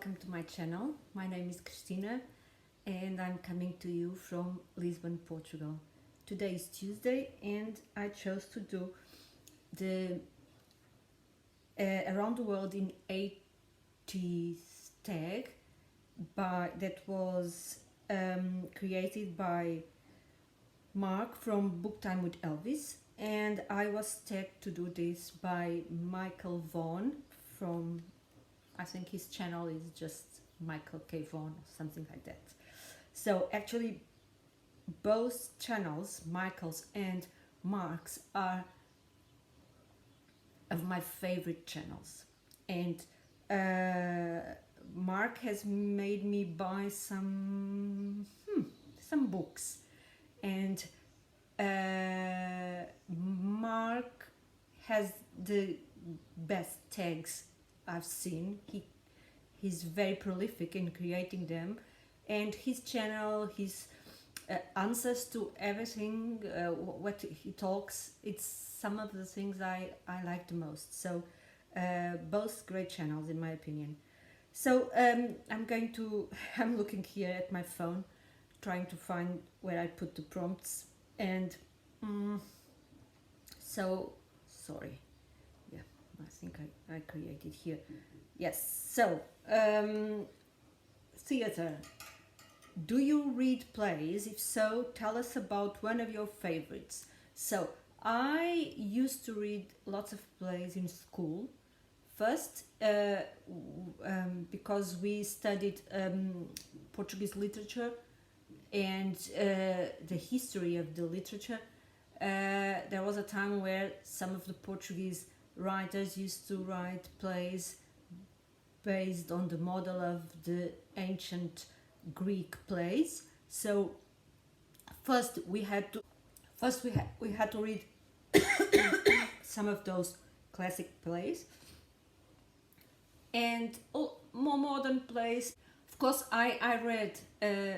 welcome to my channel. My name is Cristina and I'm coming to you from Lisbon, Portugal. Today is Tuesday and I chose to do the Around the World in 80 tag that was created by Mark from Book Time with Elvis, and I was tagged to do this by Vaughan from, I think his channel is just Michael K. Vaughan or something like that. So actually both channels, Michael's and Mark's, are of my favorite channels, and Mark has made me buy some books, and Mark has the best tags I've seen. He's very prolific in creating them, and his channel, his answers to everything, what he talks, it's some of the things I like the most. So both great channels in my opinion. So I'm looking here at my phone, trying to find where I put the prompts, and so sorry, yeah, I think I created here. Yes. So theater. Do you read plays? If so, tell us about one of your favorites. So I used to read lots of plays in school. First, because we studied Portuguese literature and the history of the literature. There was a time where some of the Portuguese writers used to write plays based on the model of the ancient Greek plays. So first we had to read some of those classic plays, and more modern plays. Of course, I read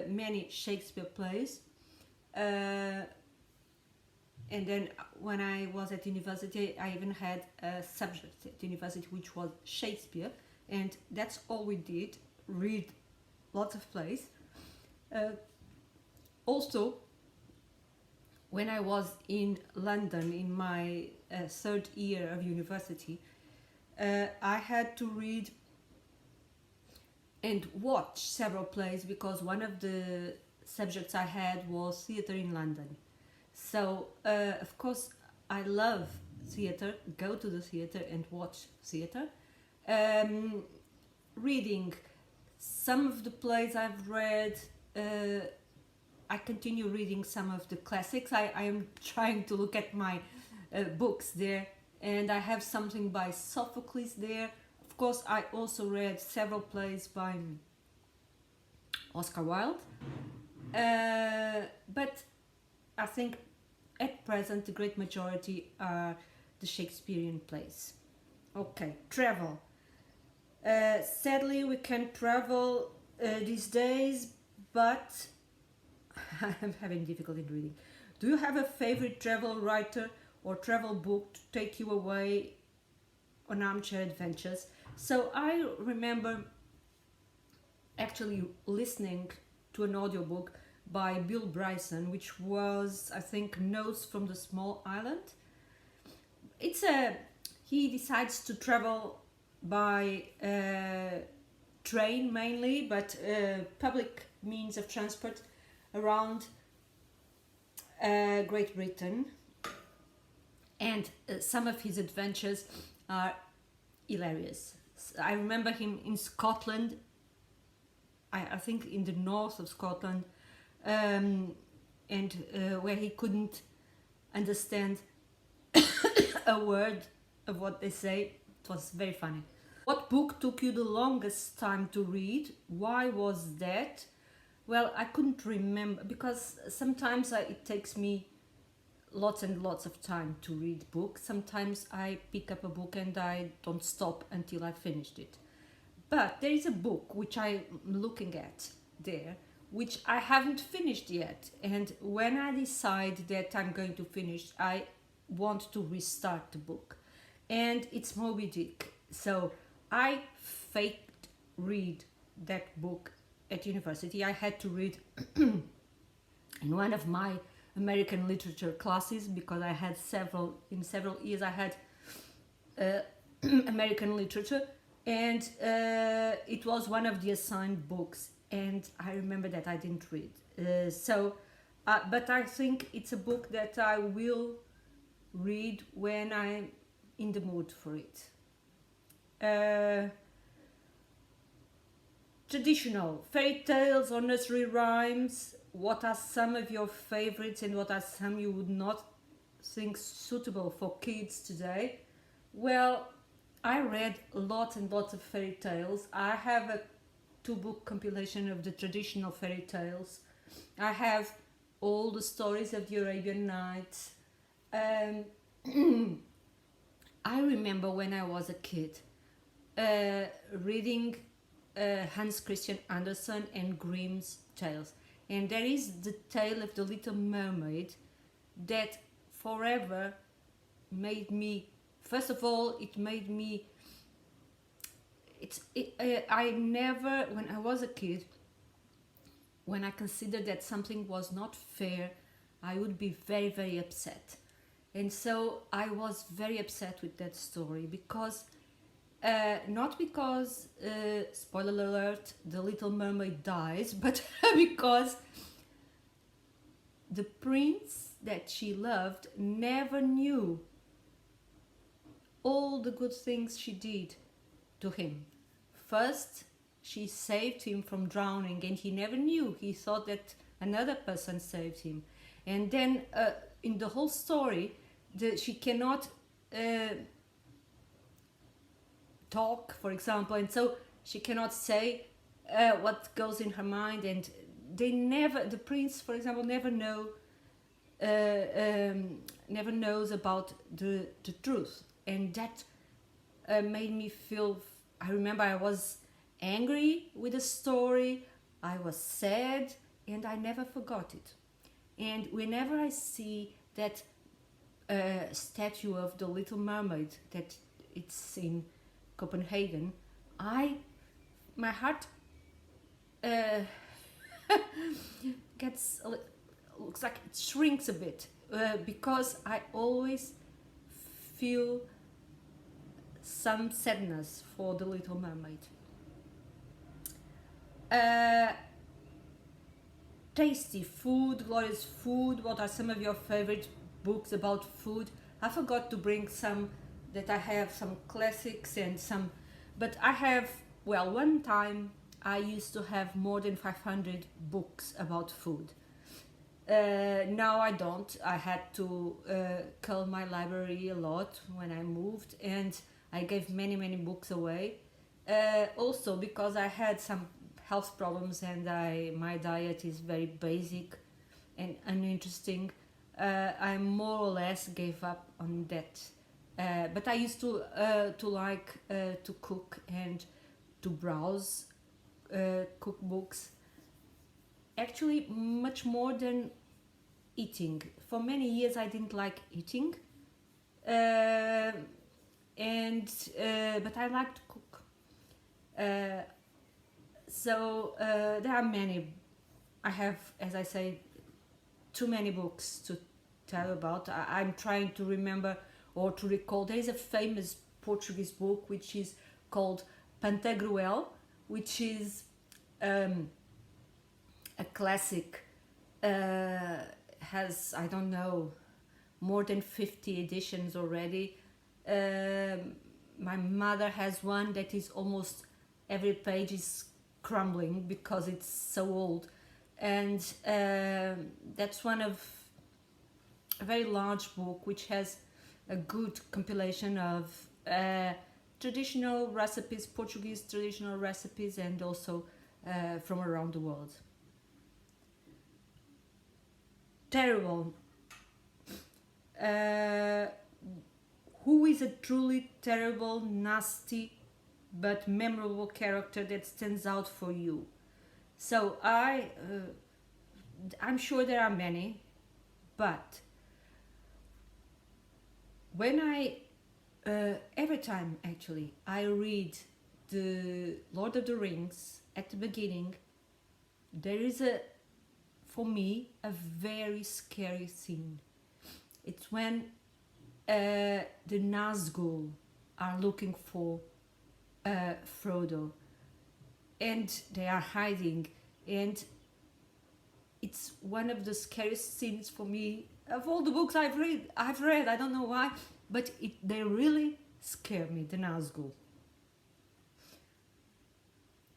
many Shakespeare plays, and then when I was at university, I even had a subject at university which was Shakespeare, and that's all we did, read lots of plays. Also, when I was in London in my third year of university, I had to read and watch several plays because one of the subjects I had was theatre in London. So of course I love theatre, go to the theatre and watch theatre. Reading some of the plays I've read, I continue reading some of the classics. I am trying to look at my books there, and I have something by Sophocles there. Of course, I also read several plays by Oscar Wilde, but I think at present the great majority are the Shakespearean plays. Okay, travel. Sadly, we can't travel these days, but I'm having difficulty in reading. Do you have a favorite travel writer or travel book to take you away on armchair adventures? So I remember actually listening to an audiobook by Bill Bryson, which was, I think, Notes from the Small Island. He decides to travel by train mainly, but public means of transport around Great Britain, and some of his adventures are hilarious. I remember him in Scotland, I think in the north of Scotland, and where he couldn't understand a word of what they say. It was very funny. What book took you the longest time to read? Why was that? Well, I couldn't remember, because sometimes it takes me lots and lots of time to read books. Sometimes I pick up a book and I don't stop until I finished it. But there is a book which I'm looking at there, which I haven't finished yet. And when I decide that I'm going to finish, I want to restart the book. And it's Moby Dick. So I faked read that book at university. I had to read in one of my American literature classes, because I had several years I had American literature, and it was one of the assigned books, and I remember that I didn't read. But I think it's a book that I will read when I'm in the mood for it. Traditional fairy tales or nursery rhymes. What are some of your favorites, and what are some you would not think suitable for kids today? Well, I read lots and lots of fairy tales. I have a 2-book compilation of the traditional fairy tales. I have all the stories of the Arabian Nights. I remember when I was a kid reading Hans Christian Andersen and Grimm's tales. And there is the tale of the Little Mermaid that forever made me, first of all, it made me, I never, when I was a kid, when I considered that something was not fair, I would be very, very upset. And so I was very upset with that story, because not because, spoiler alert, the Little Mermaid dies, but because the prince that she loved never knew all the good things she did to him. First, she saved him from drowning, and he never knew. He thought that another person saved him. And then in the whole story, she cannot talk, for example, and so she cannot say what goes in her mind, and the prince, for example, never knows about the truth. And that made me feel, I remember I was angry with the story, I was sad, and I never forgot it. And whenever I see that statue of the Little Mermaid, that it's in Copenhagen, my heart looks like it shrinks a bit, because I always feel some sadness for the Little Mermaid. Tasty food, glorious food. What are some of your favorite books about food? I forgot to bring some, that I have some classics and some, but I have, well, one time I used to have more than 500 books about food. Now I don't. I had to cull my library a lot when I moved, and I gave many books away. Also because I had some health problems, and my diet is very basic and uninteresting. I more or less gave up on that. But I used to like to cook and to browse cookbooks. Actually, much more than eating. For many years, I didn't like eating, but I like to cook. So there are many. I have, as I say, too many books to tell about. I'm trying to remember or to recall. There is a famous Portuguese book which is called Pantagruel, which is a classic. Has, I don't know, more than 50 editions already. My mother has one that is almost every page is crumbling because it's so old, and that's one of a very large book which has a good compilation of traditional recipes, Portuguese traditional recipes, and also from around the world. Terrible. Who is a truly terrible, nasty, but memorable character that stands out for you? So I'm sure there are many, but when every time actually I read the Lord of the Rings at the beginning, there is for me, a very scary scene. It's when the Nazgul are looking for Frodo, and they are hiding, and it's one of the scariest scenes for me of all the books I've read. I don't know why, but they really scare me, the Nazgul.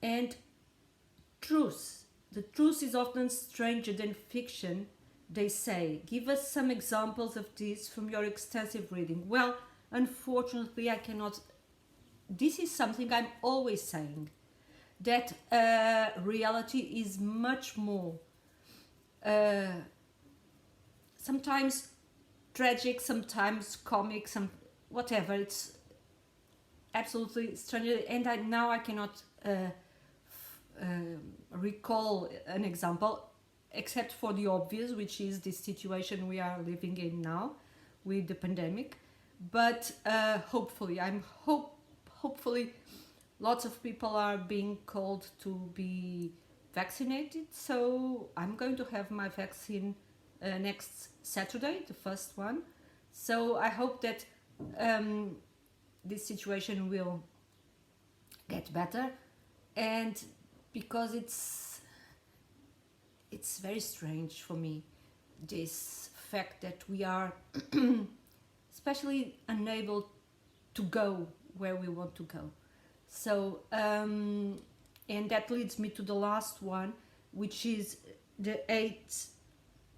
And the truth is often stranger than fiction, they say. Give us some examples of this from your extensive reading. Well, unfortunately, I cannot. This is something I'm always saying, that reality is much more sometimes tragic, sometimes comic, whatever. It's absolutely strange, and now I cannot recall an example, except for the obvious, which is this situation we are living in now with the pandemic. But hopefully, hopefully lots of people are being called to be vaccinated, so I'm going to have my vaccine next Saturday, the first one. So I hope that this situation will get better, and because it's very strange for me, this fact that we are especially unable to go where we want to go. So and that leads me to the last one, which is the 8th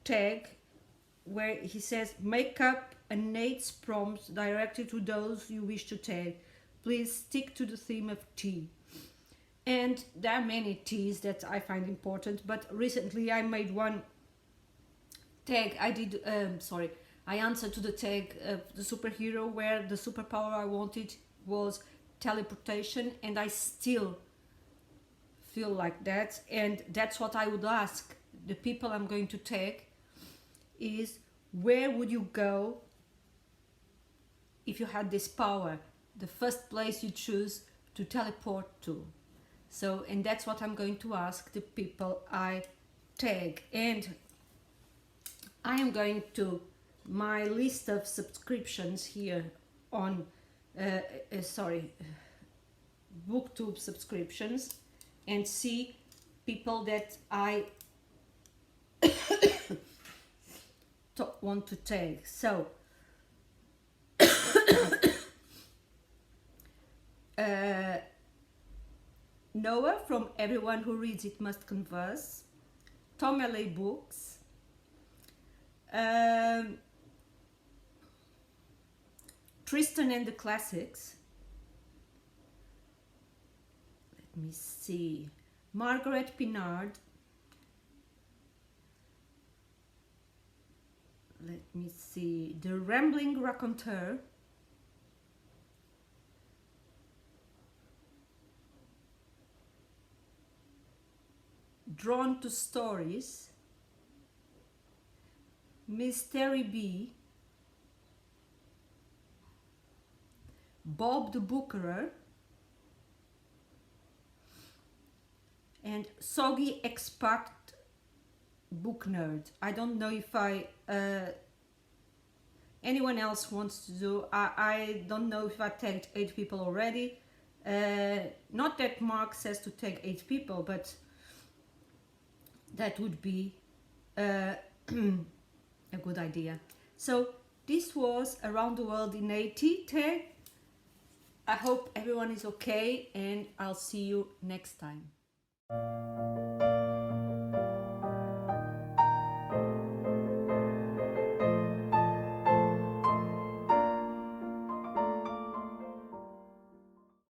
tag, where he says, make up an 8 prompt directed to those you wish to tag. Please stick to the theme of tea. And there are many teas that I find important, but recently I made one tag. I answered to the tag of the superhero, where the superpower I wanted was teleportation, and I still feel like that, and that's what I would ask the people I'm going to tag is, where would you go if you had this power? The first place you choose to teleport to. So, and that's what I'm going to ask the people I tag. And I am going to my list of subscriptions here on BookTube subscriptions, and see people that I want to tag. So Noah from Everyone Who Reads It Must Converse, Tom L.A. Books, Tristan and the Classics, let me see, Margaret Pinard, let me see, The Rambling Raconteur, Drawn to Stories, MsTerryB, Bob the Bookerer, and Soggy, Expat, Booknerd. I don't know if anyone else wants to do. I don't know if I tagged 8 people already. Not that Mark says to tag 8 people, but that would be a good idea. So this was Around the World in 80 tag. I hope everyone is okay, and I'll see you next time.